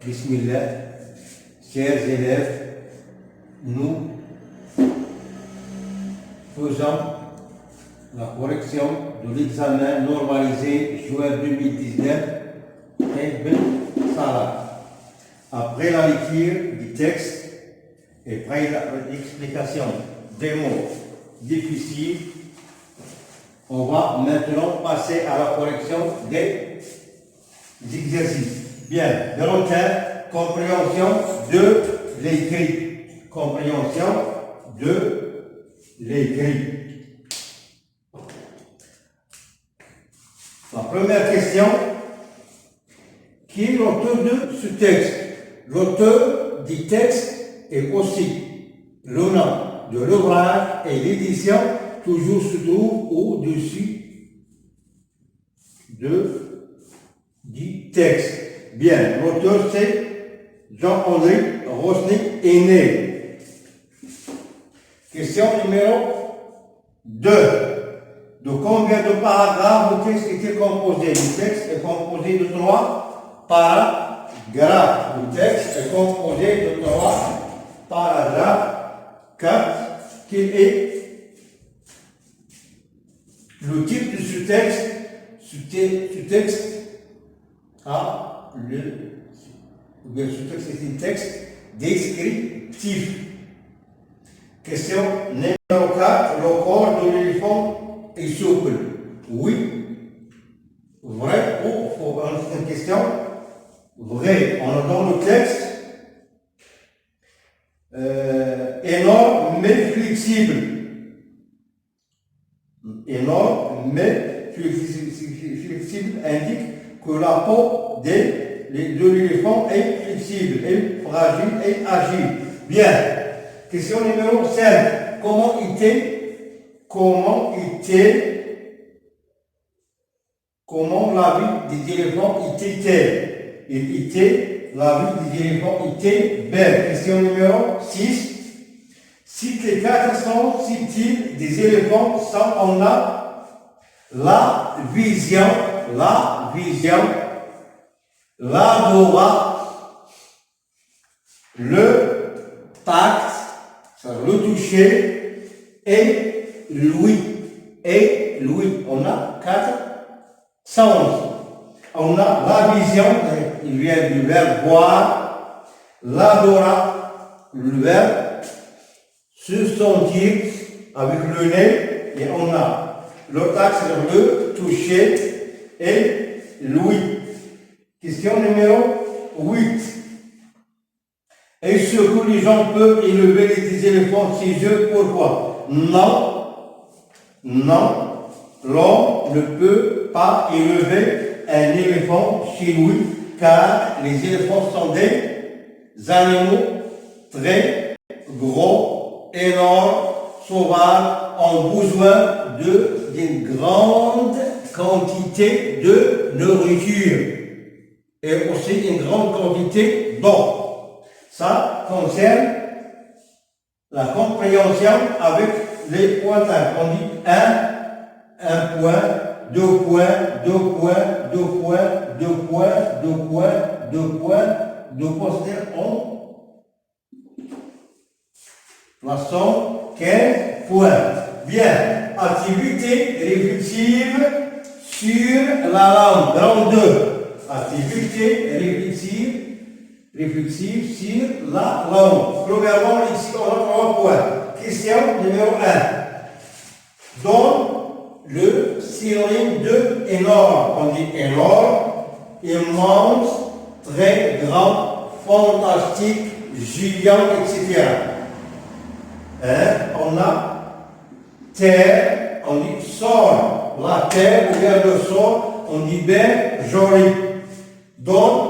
Bismillah, chers élèves, nous faisons la correction de l'examen normalisé juin 2019 Ibn Salah. Après la lecture du texte et après l'explication des mots difficiles, on va maintenant passer à la correction des exercices. Bien, volontaire, compréhension de l'écrit. Compréhension de l'écrit. La première question, qui est l'auteur de ce texte? L'auteur du texte est aussi le nom de l'ouvrage et l'édition toujours se trouve au-dessus du texte. Bien, l'auteur c'est Jean-André Rosny Aîné. Question numéro 2. De combien de paragraphes le texte était composé? Le texte est composé de 3 paragraphes. Le texte est composé de 3 paragraphes. 4. Quel est le type de ce texte? Ce texte a ce texte est un texte descriptif. Question numéro 4. Le corps de l'éléphant est souple. Oui. Vrai ou faux? Une question. Vrai. On a dans le texte énorme mais flexible. Énorme mais flexible indique que la peau de l'éléphant est flexible, est fragile et agile. Bien. Question numéro 5. Comment la vie des éléphants était-elle? La vie des éléphants était belle. Question numéro 6. Cite les 4 sens subtils des éléphants sans on a la vision, l'odorat, le tact, le toucher et l'ouïe. On a 4 sens. On a la vision, il vient du verbe voir, l'odorat, le verbe se sentir avec le nez, et on a le tact, le toucher et l'ouïe. Question numéro 8. Est-ce que les gens peuvent élever les éléphants chez eux? Pourquoi? Non. L'homme ne peut pas élever un éléphant chez lui, car les éléphants sont des animaux très gros, énormes, sauvages, ont besoin d'une grande quantité de nourriture et aussi une grande quantité d'eau. Ça concerne la compréhension avec les pointages. On dit un point, 2 points, 2 points, 2 points, 2 points, 2 points, 2 points, 2 points, c'est-à-dire en plaçant 15 points. Bien, activité réflexive sur la langue. Round 2. Activité réflexive sur la langue. Premièrement, ici, on a 3 points. Question numéro 1. Donne le synonyme de énorme. On dit énorme, immense, très grand, fantastique, géant, etc. On a terre, on dit sol. La terre ou bien le sol, on dit bien joli. Donne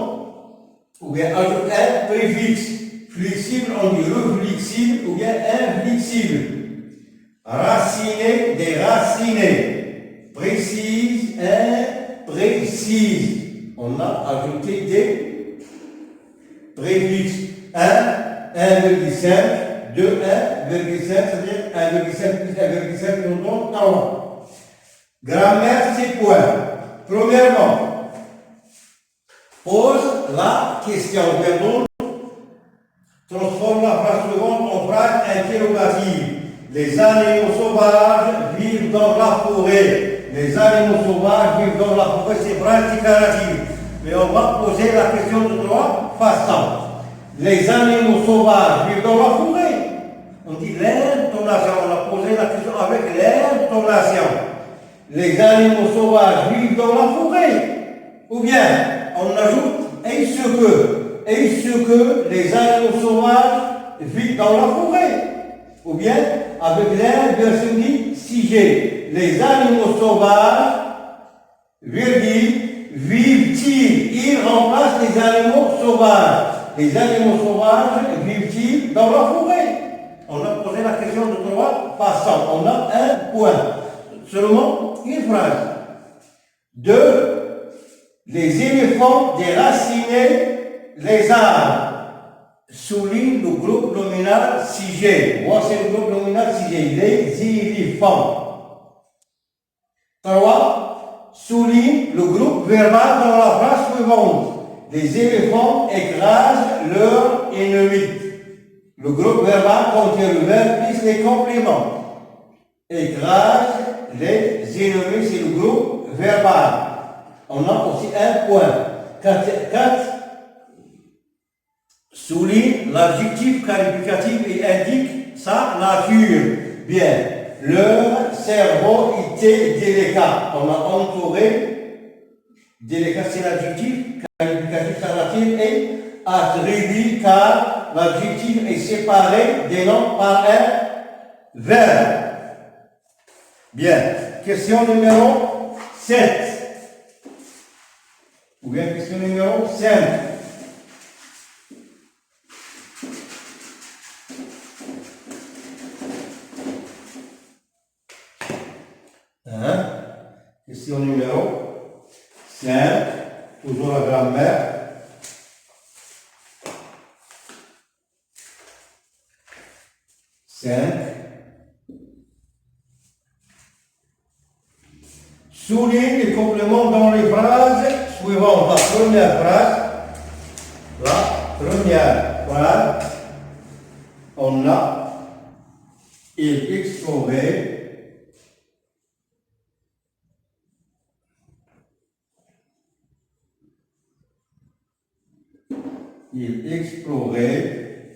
ou bien ajoute un préfixe. Flexible, on dit reflexible ou bien inflexible. Raciné, déraciné. Précise, imprécise. On a ajouté des préfixes. 1,5, 2, 1,5, c'est-à-dire 1,5 plus 1,5 nous donne 40. Grammaire, c'est quoi? Premièrement, Pose la question. Pardon. Transforme la phrase suivante en phrase interrogative. Les animaux sauvages vivent dans la forêt. Les animaux sauvages vivent dans la forêt, c'est phrase déclarative. Mais on va poser la question de trois façons. Les animaux sauvages vivent dans la forêt. On dit l'intonation. On a posé la question avec l'intonation. Les animaux sauvages vivent dans la forêt. Ou bien, on ajoute est-ce que les animaux sauvages vivent dans la forêt? Ou bien, avec l'inversion dit sujet. Les animaux sauvages, virgule, vivent-ils? Ils remplacent les animaux sauvages. Les animaux sauvages vivent-ils dans la forêt? On a posé la question de trois façons. On a un point. Seulement une phrase. Deux, les éléphants déracinés les arbres. Souligne le groupe nominal sujet. Voici le groupe nominal sujet. Les éléphants. 3. Souligne le groupe verbal dans la phrase suivante. Les éléphants écrasent leur ennemi. Le groupe verbal contient le verbe plus les compléments. Écrase les ennemis, c'est le groupe verbal. On a aussi un point. 4. Souligne l'adjectif qualificatif et indique sa nature. Bien, leur cerveau était délicat. On a entouré. Délicat, c'est l'adjectif. Qualificatif, sa nature est attribué car l'adjectif est séparé des noms par un verbe. Bien, question numéro 7. Ou bien question numéro 5. Question numéro 5, toujours la grammaire. Souligne les compléments dans les phrases suivantes. La première phrase, on a il explorait. Il explorait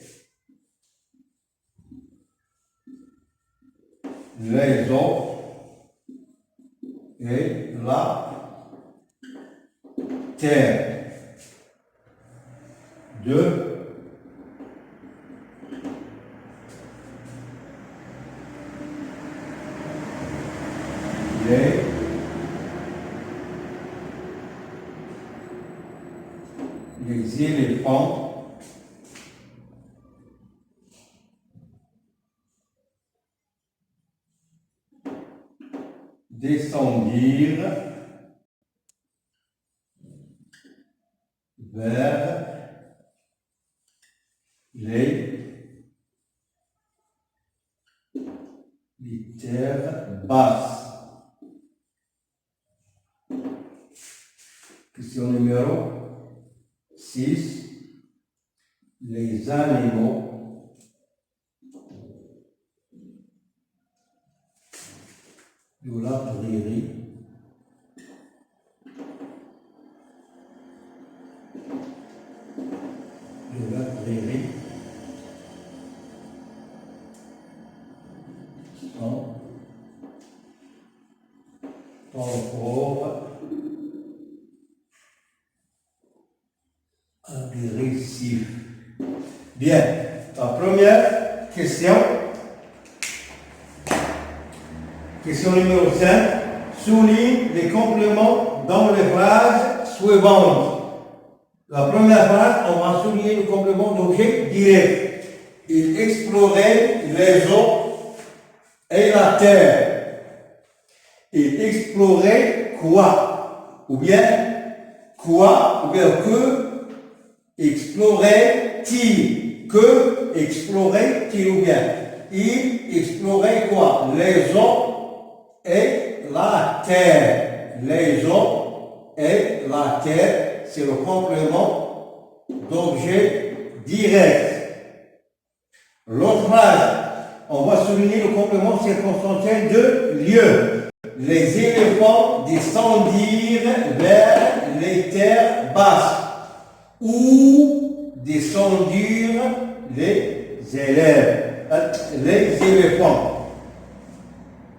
les eaux et la terre. 2. Les éléphants descendirent vers les terres basses. Question numéro 6. Les animaux de la prairie sont encore agressifs. Bien, la première question. Question numéro 5. Souligne les compléments dans les phrases suivantes. La première phrase, on va souligner le complément d'objet direct. Il explorait les eaux et la terre. Il explorait quoi? Ou bien quoi? Ou bien que explorait-il? Que explorait-il? Ou bien il explorait quoi? Les eaux et la terre. Les eaux et la terre, c'est le complément d'objet direct. L'autre phrase, on va souligner le complément circonstanciel de lieu. Les éléphants descendirent vers les terres basses. Où descendirent les élèves, les éléphants.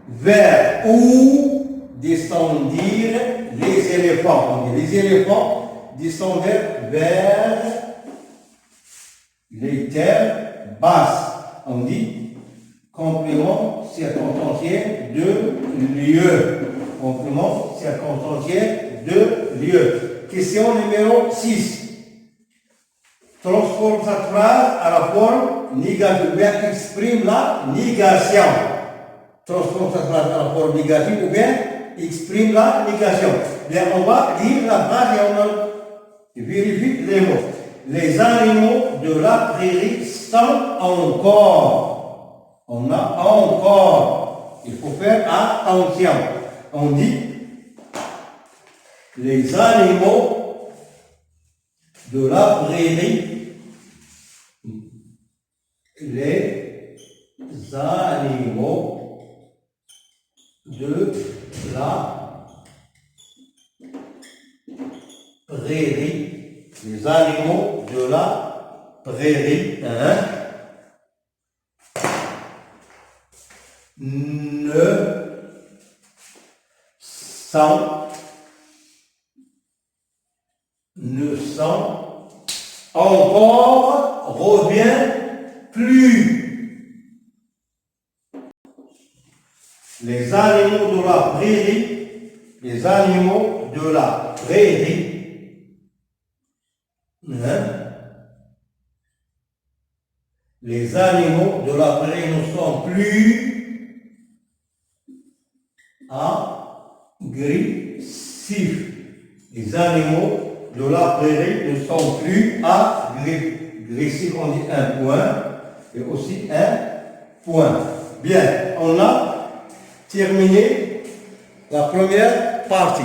Vers où descendirent les éléphants. Donc, les éléphants descendaient vers les terres basses. On dit complément circonstanciel de lieu. Complément circonstanciel de lieu. Question numéro 6. Transforme cette phrase à la forme négative, ou bien exprime la négation. Transforme cette phrase à la forme négative, ou bien exprime la négation. Bien, on va lire la phrase et on vérifie les mots. Les animaux de la prairie sont encore. On a encore. Il faut faire attention. On dit les animaux de la prairie. Les animaux de la prairie. Les animaux de la prairie. Ne sont encore revient plus. Les animaux de la prairie, les animaux de la prairie, les animaux de la prairie ne sont plus agressifs. Les animaux de la prairie ne sont plus agressifs. On dit un point et aussi un point. Bien, on a terminé la première partie.